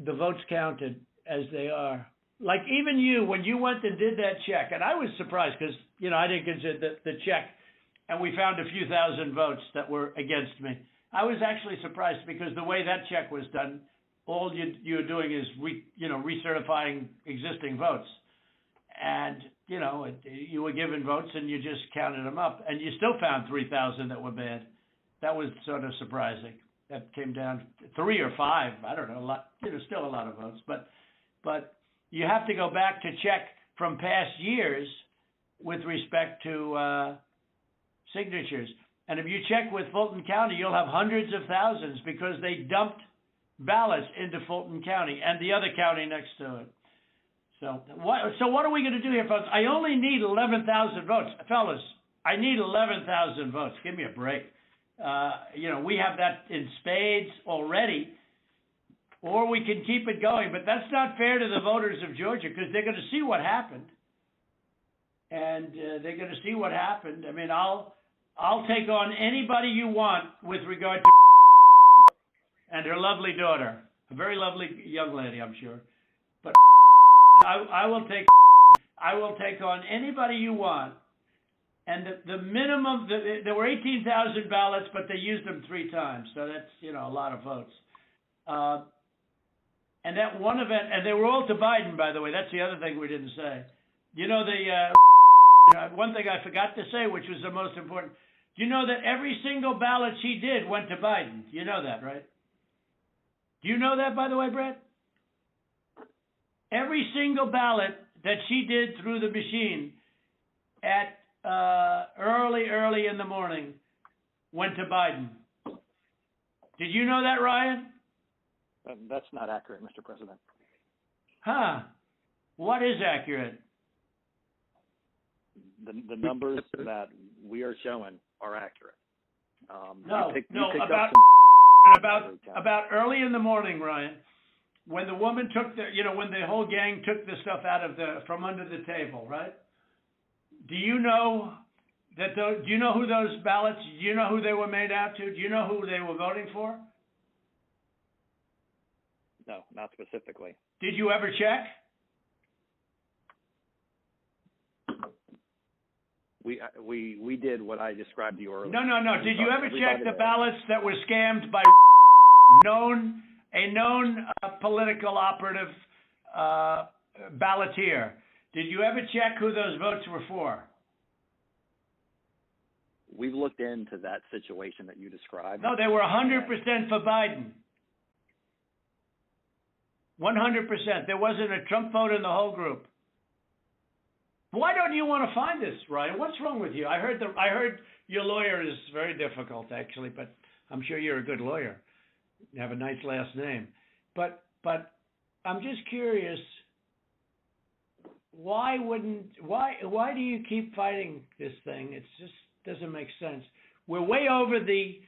S2: the votes counted as they are. Like even you, when you went and did that check, and I was surprised because, I didn't consider the check, and we found a few thousand votes that were against me. I was actually surprised because the way that check was done, all you're doing is recertifying existing votes. And, you were given votes and you just counted them up, and you still found 3,000 that were bad. That was sort of surprising. That came down 3 or 5, I don't know, a lot, still a lot of votes. But you have to go back to check from past years with respect to signatures. And if you check with Fulton County, you'll have hundreds of thousands because they dumped ballots into Fulton County and the other county next to it. So what are we going to do here, folks? I only need 11,000 votes. Fellas, I need 11,000 votes. Give me a break. We have that in spades already, or we can keep it going. But that's not fair to the voters of Georgia because they're going to see what happened. And they're going to see what happened. I'll take on anybody you want with regard to and her lovely daughter, a very lovely young lady, I'm sure. But I will take on anybody you want And the minimum, there were 18,000 ballots, but they used them 3 times, so that's, you know, a lot of votes. And that one event, and they were all to Biden, by the way. That's the other thing we didn't say. You know, one thing I forgot to say, which was the most important. Do you know that every single ballot she did went to Biden? You know that, right? Do you know that, by the way, Brad? Every single ballot that she did through the machine at early in the morning went to Biden. Did you know that, Ryan?
S5: That's not accurate, Mr. President.
S2: Huh. What is accurate?
S5: The numbers that we are showing are accurate.
S2: About early in the morning, Ryan, when the woman took when the whole gang took the stuff from under the table, right? Do you know do you know who those ballots, do you know who they were made out to? Do you know who they were voting for?
S5: No, not specifically.
S2: Did you ever check?
S5: We did what I described to you earlier.
S2: No. Did you ever check the ballots that were scammed by a known political operative balloteer? Did you ever check who those votes were for?
S5: We've looked into that situation that you described.
S2: No, they were 100% for Biden. 100%. There wasn't a Trump vote in the whole group. Why don't you want to find this, Ryan? What's wrong with you? I heard your lawyer is very difficult, actually, but I'm sure you're a good lawyer. You have a nice last name. But I'm just curious, why do you keep fighting this thing? It just doesn't make sense. We're way over the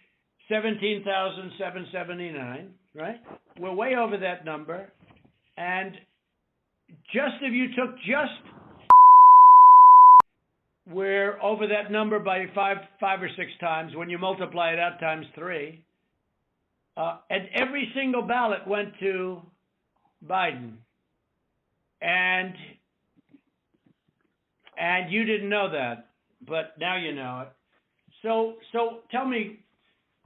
S2: 17,779, right? We're way over that number. And if you took we're over that number by five or 6 times. When you multiply it out times 3, and every single ballot went to Biden, and you didn't know that, but now you know it. So tell me,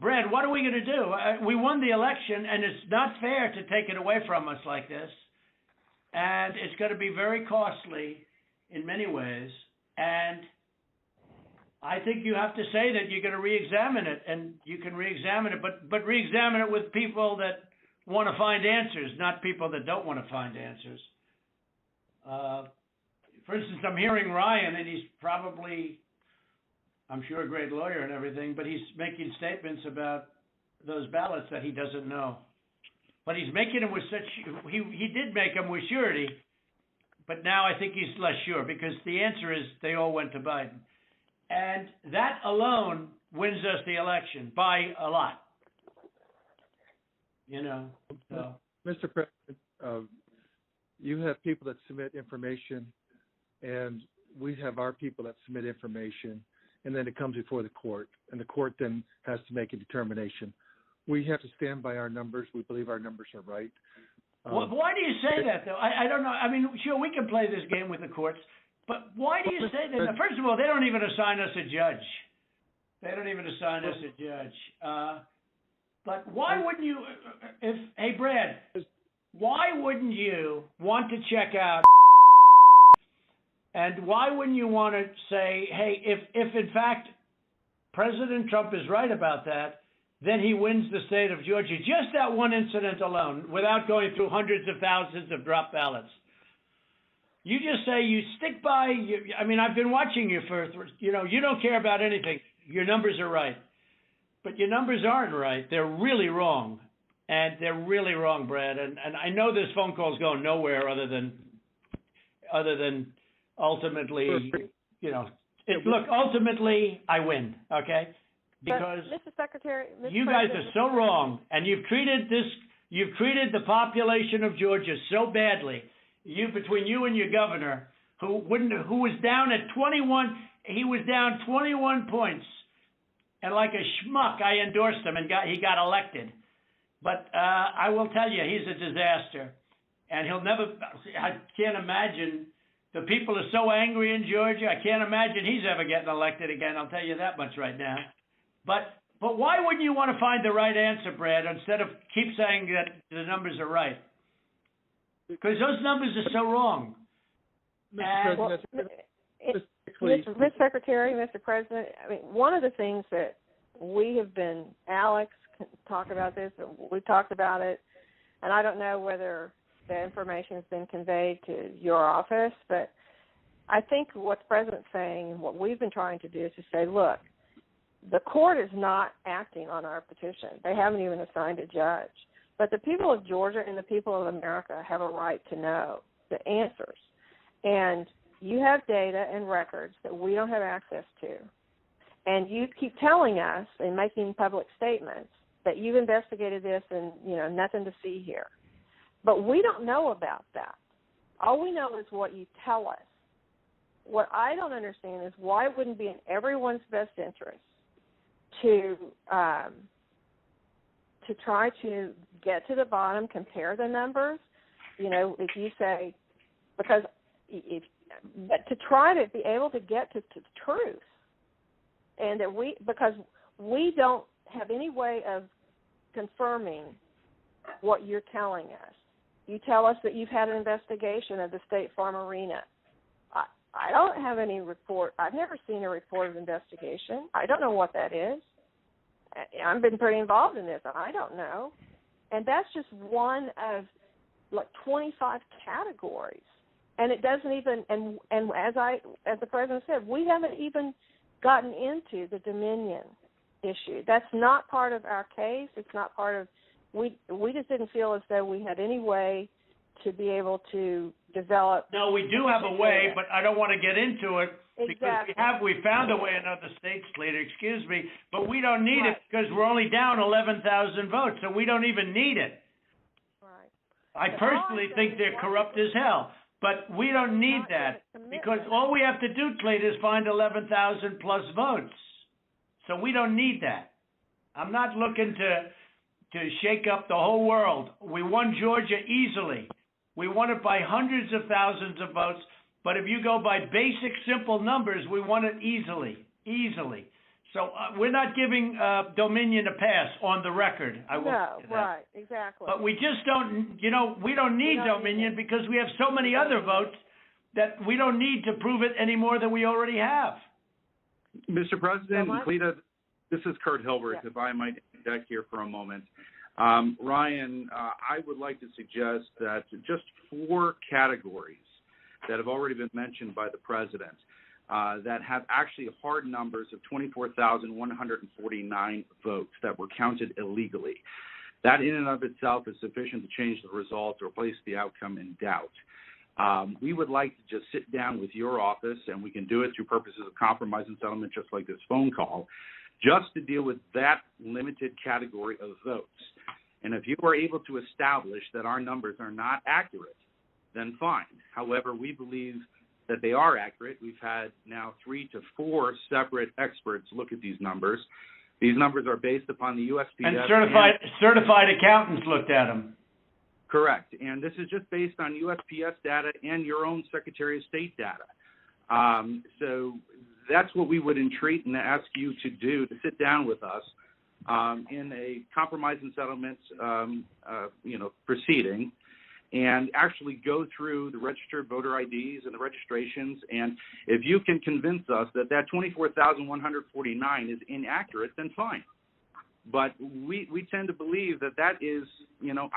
S2: Brad, what are we going to do? We won the election, and it's not fair to take it away from us like this, and it's going to be very costly in many ways, and I think you have to say that you're going to re-examine it, and you can re-examine it, but re-examine it with people that want to find answers, not people that don't want to find answers. For instance, I'm hearing Ryan, and he's probably, I'm sure, a great lawyer and everything, but he's making statements about those ballots that he doesn't know. But he's making them with he did make them with surety, but now I think he's less sure, because the answer is they all went to Biden. And that alone wins us the election by a lot. You know. So.
S3: Mr. President, you have people that submit information, and we have our people that submit information, and then it comes before the court, and the court then has to make a determination. We have to stand by our numbers. We believe our numbers are right.
S2: Why do you say that, though? I don't know. I mean, sure, we can play this game with the courts, but why do you say that? First of all, they don't even assign us a judge. But why wouldn't you, hey, Brad, why wouldn't you want to check out, and why wouldn't you want to say, hey, if in fact President Trump is right about that, then he wins the state of Georgia, just that one incident alone, without going through hundreds of thousands of drop ballots? You just say you stick by, I mean, I've been watching you you don't care about anything. Your numbers are right. But your numbers aren't right. They're really wrong. And they're really wrong, Brad. And I know this phone call's going nowhere other than ultimately, look, ultimately I win, okay? Because
S4: Mr. Secretary,
S2: you guys are so wrong, and you've treated the population of Georgia so badly. Between you and your governor, who was down at 21, he was down 21 points, and like a schmuck, I endorsed him, and he got elected. But I will tell you, he's a disaster, and he'll never. I can't imagine The people are so angry in Georgia. I can't imagine he's ever getting elected again. I'll tell you that much right now. But why wouldn't you want to find the right answer, Brad, instead of keep saying that the numbers are right? Because those numbers are so wrong. And
S4: Well, Mr. Secretary, Mr. President, I mean, one of the things that we have been, Alex can talk about this, we've talked about it, and I don't know whether the information has been conveyed to your office, but I think what the President's saying and what we've been trying to do is to say, look, the court is not acting on our petition. They haven't even assigned a judge. But the people of Georgia and the people of America have a right to know the answers. And you have data and records that we don't have access to. And you keep telling us and making public statements that you've investigated this and, you know, nothing to see here. But we don't know about that. All we know is what you tell us. What I don't understand is why it wouldn't be in everyone's best interest to try to get to the bottom, compare the numbers. You know, if you say, but to try to be able to get to the truth, and that because we don't have any way of confirming what you're telling us. You tell us that you've had an investigation of the State Farm Arena. I don't have any report. I've never seen a report of investigation. I don't know what that is. I've been pretty involved in this. I don't know. And that's just one of like 25 categories. And it doesn't even, and as the President said, we haven't even gotten into the Dominion issue. That's not part of our case. It's not part of, we just didn't feel as though we had any way to be able to develop.
S2: no, we do have a way, but I don't want to get into it because
S4: Exactly.
S2: we found a way in other states, Slater, excuse me, but we don't need
S4: Right.
S2: it because we're only down 11,000 votes, so we don't even need it.
S4: Right.
S2: I
S4: But
S2: personally
S4: all I'm
S2: think
S4: saying
S2: they're
S4: is
S2: corrupt as hell, but we don't need
S4: not
S2: that
S4: in the
S2: because
S4: commitment.
S2: all we have to do, Slater, is find 11,000 plus votes. So we don't need that. I'm not looking to shake up the whole world. We won Georgia easily. We won it by hundreds of thousands of votes, but if you go by basic, simple numbers, we won it easily. So we're not giving Dominion a pass on the record. I will
S4: No,
S2: say that.
S4: right, exactly.
S2: But we just don't, we don't need Dominion because we have so many other votes that we don't need to prove it any more than we already have.
S6: Mr. President,
S4: So
S6: Cleta, this is Kurt Hilbert,
S4: Yeah.
S6: if I might interject here for a moment. Ryan, I would like to suggest that just 4 categories that have already been mentioned by the President that have actually hard numbers of 24,149 votes that were counted illegally. That in and of itself is sufficient to change the result or place the outcome in doubt. We would like to just sit down with your office, and we can do it through purposes of compromise and settlement, just like this phone call, just to deal with that limited category of votes. And if you are able to establish that our numbers are not accurate, then fine. However, we believe that they are accurate. We've had now 3 to 4 separate experts look at these numbers. These numbers are based upon the USPS.
S2: And certified accountants looked at them.
S6: Correct. And this is just based on USPS data and your own Secretary of State data. So that's what we would entreat and ask you to do, to sit down with us in a compromise and settlement, proceeding, and actually go through the registered voter IDs and the registrations. And if you can convince us that 24,149 is inaccurate, then fine. But we tend to believe that is,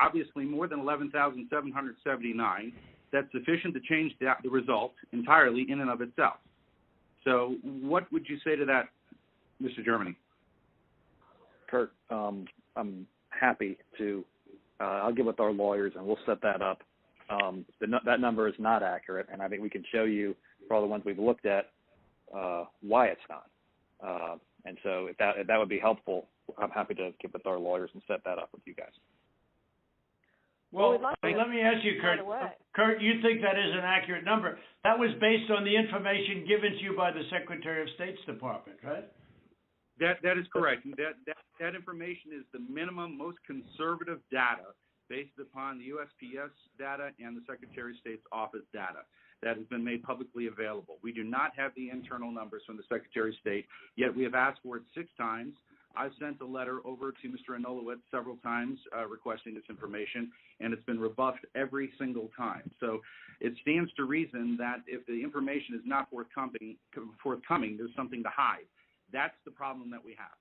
S6: obviously more than 11,779. That's sufficient to change the result entirely in and of itself. So what would you say to that, Mr. Germany?
S5: Kurt, I'm happy to. I'll get with our lawyers and we'll set that up. That number is not accurate, and I think we can show you for all the ones we've looked at why it's not. And so if that would be helpful, I'm happy to get with our lawyers and set that up with you guys.
S2: Well,
S4: we'd like to
S2: let me ask you, Kurt.
S4: right away.
S2: Kurt, you think that is an accurate number? That was based on the information given to you by the Secretary of State's Department, right?
S6: That is correct. That information is the minimum, most conservative data based upon the USPS data and the Secretary of State's office data. that has been made publicly available. We do not have the internal numbers from the Secretary of State, yet we have asked for it 6 times. I've sent a letter over to Mr. Anulowicz several times requesting this information, and it's been rebuffed every single time. So it stands to reason that if the information is not forthcoming, there's something to hide. That's the problem that we have.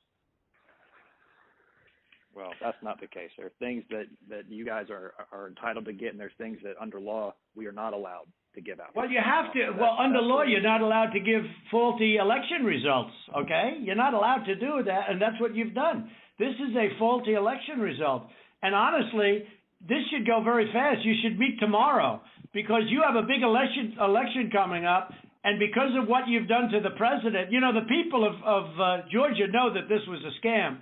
S5: Well, that's not the case. There are things that you guys are entitled to get, and there's things that under law we are not allowed to give out.
S2: Well, you have to. Well, under law, you're not allowed to give faulty election results, okay? You're not allowed to do that, and that's what you've done. This is a faulty election result. And honestly, this should go very fast. You should meet tomorrow because you have a big election coming up, and because of what you've done to the president, you know, the people of Georgia know that this was a scam.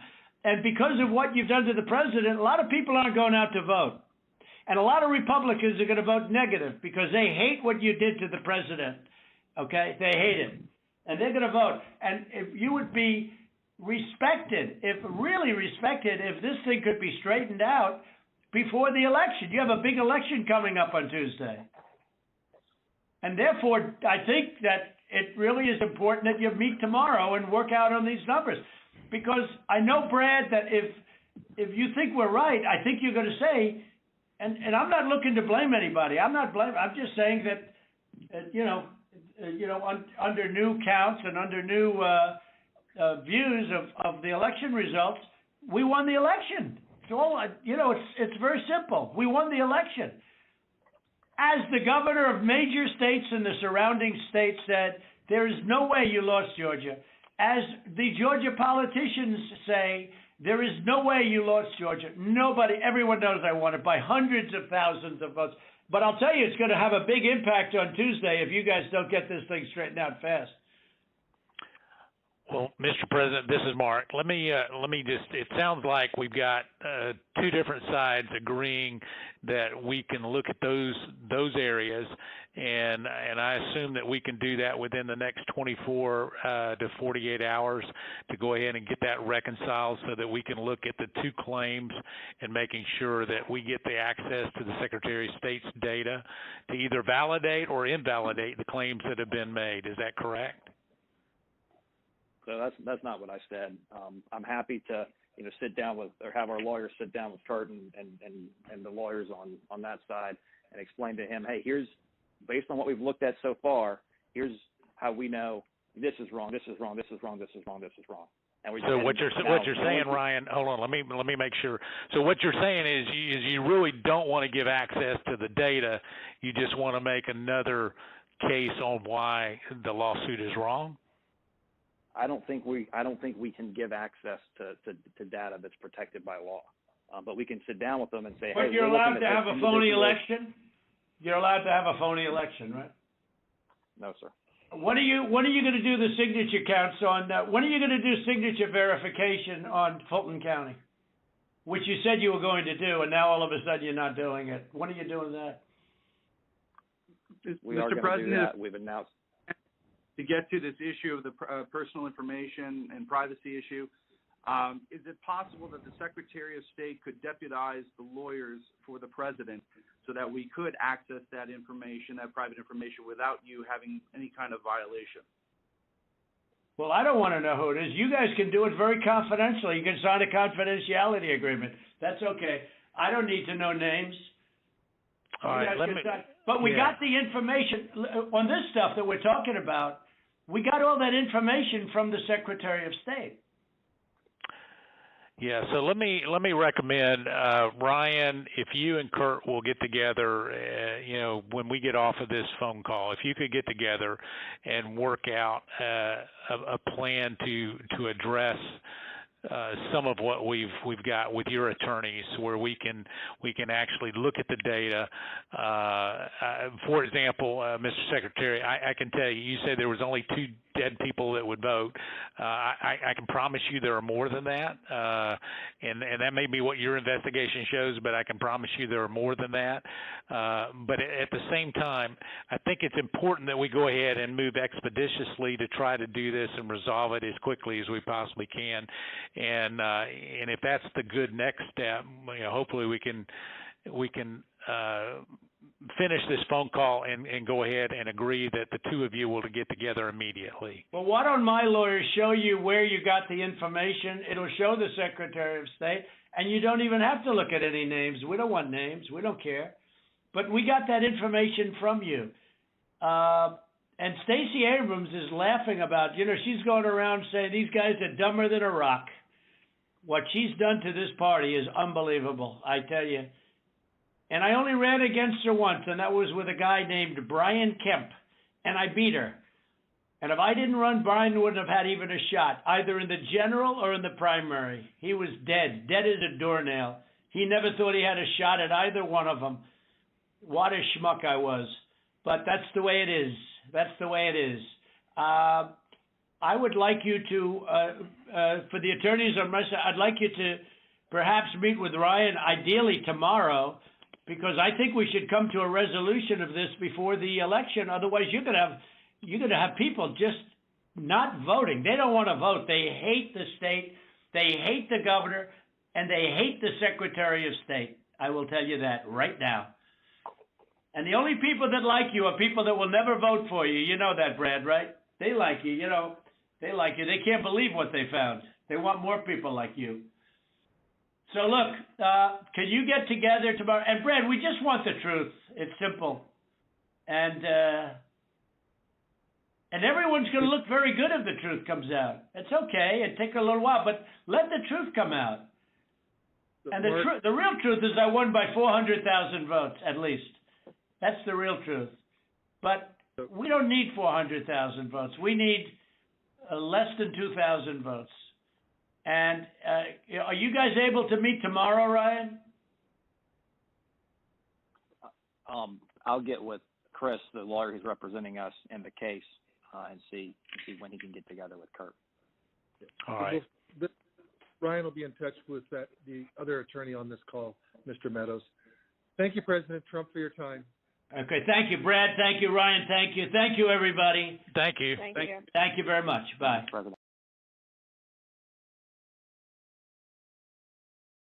S2: And because of what you've done to the president, a lot of people aren't going out to vote. And a lot of Republicans are going to vote negative because they hate what you did to the president. Okay? They hate it. And they're going to vote. And if you would be respected, really respected, if this thing could be straightened out before the election. You have a big election coming up on Tuesday. And therefore, I think that it really is important that you meet tomorrow and work out on these numbers. Because I know, Brad, that if you think we're right, I think you're going to say, and I'm not looking to blame anybody. I'm not blaming. I'm just saying that, under new counts and under new views of the election results, we won the election. It's all, it's very simple. We won the election. As the governor of major states and the surrounding states said, there is no way you lost Georgia. As the Georgia politicians say, there is no way you lost Georgia. Nobody, everyone knows I won it by hundreds of thousands of votes. But I'll tell you, it's going to have a big impact on Tuesday if you guys don't get this thing straightened out fast.
S1: Well, Mr. President, this is Mark. Let me just, it sounds like we've got 2 different sides agreeing that we can look at those areas, and I assume that we can do that within the next 24 to 48 hours to go ahead and get that reconciled so that we can look at the 2 claims and making sure that we get the access to the Secretary of State's data to either validate or invalidate the claims that have been made. Is that correct?
S5: So that's not what I said. I'm happy to sit down with, or have our lawyers sit down with Kurt and the lawyers on that side and explain to him, hey, here's, based on what we've looked at so far, here's how we know this is wrong, this is wrong, this is wrong, this is wrong, this is wrong. And
S1: so what you're saying, Ryan, hold on, let me make sure. So what you're saying is you really don't want to give access to the data. You just want to make another case on why the lawsuit is wrong?
S5: I don't think we can give access to data that's protected by law. But we can sit down with them and say,
S2: but
S5: hey,
S2: you're allowed to have a phony election? You're allowed to have a phony election, right?
S5: No, sir.
S2: When are you going to do the signature counts on, when are you going to do signature verification on Fulton County? Which you said you were going to do, and now all of a sudden you're not doing it. When are you doing that?
S5: We are going to do that. We've announced.
S6: To get to this issue of the personal information and privacy issue, is it possible that the Secretary of State could deputize the lawyers for the president so that we could access that information, that private information, without you having any kind of violation?
S2: Well, I don't want to know who it is. You guys can do it very confidentially. You can sign a confidentiality agreement. That's okay. I don't need to know names.
S1: All right,
S2: but we got the information on this stuff that we're talking about. We got all that information from the Secretary of State.
S1: Yeah, so let me recommend, Ryan, if you and Kurt will get together, when we get off of this phone call, if you could get together and work out a plan to address some of what we've got with your attorneys, where we can actually look at the data. For example, Mr. Secretary, I can tell you, you said there was only 2 dead people that would vote. I can promise you there are more than that, and that may be what your investigation shows, but I can promise you there are more than that. But at the same time, I think it's important that we go ahead and move expeditiously to try to do this and resolve it as quickly as we possibly can. And if that's the good next step, hopefully we can finish this phone call and go ahead and agree that the two of you will get together immediately.
S2: Well, why don't my lawyers show you where you got the information? It'll show the Secretary of State, and you don't even have to look at any names. We don't want names. We don't care. But we got that information from you. And Stacey Abrams is laughing about, she's going around saying these guys are dumber than a rock. What she's done to this party is unbelievable, I tell you. And I only ran against her once, and that was with a guy named Brian Kemp, and I beat her. And if I didn't run, Brian wouldn't have had even a shot, either in the general or in the primary. He was dead as a doornail. He never thought he had a shot at either one of them. What a schmuck I was. But that's the way it is. That's the way it is. I would like you to, for the attorneys on my side, I'd like you to perhaps meet with Ryan, ideally tomorrow, because I think we should come to a resolution of this before the election. Otherwise, you're gonna have people just not voting. They don't want to vote. They hate the state. They hate the governor, and they hate the Secretary of State. I will tell you that right now. And the only people that like you are people that will never vote for you. You know that, Brad, right? They like you, They like you. They can't believe what they found. They want more people like you. So look, can you get together tomorrow? And Brad, we just want the truth. It's simple. And everyone's going to look very good if the truth comes out. It's okay. It takes a little while, but let the truth come out. And the real truth is I won by 400,000 votes, at least. That's the real truth. But we don't need 400,000 votes. We need less than 2,000 votes. And are you guys able to meet tomorrow, Ryan?
S5: I'll get with Chris, the lawyer who's representing us in the case, and see when he can get together with Kurt.
S1: All right.
S3: Ryan will be in touch with the other attorney on this call, Mr. Meadows. Thank you, President Trump, for your time.
S2: Okay, thank you, Brad. Thank you, Ryan. Thank you. Thank you, everybody.
S1: Thank you.
S4: Thank you.
S2: Thank you very much. Bye.
S5: President.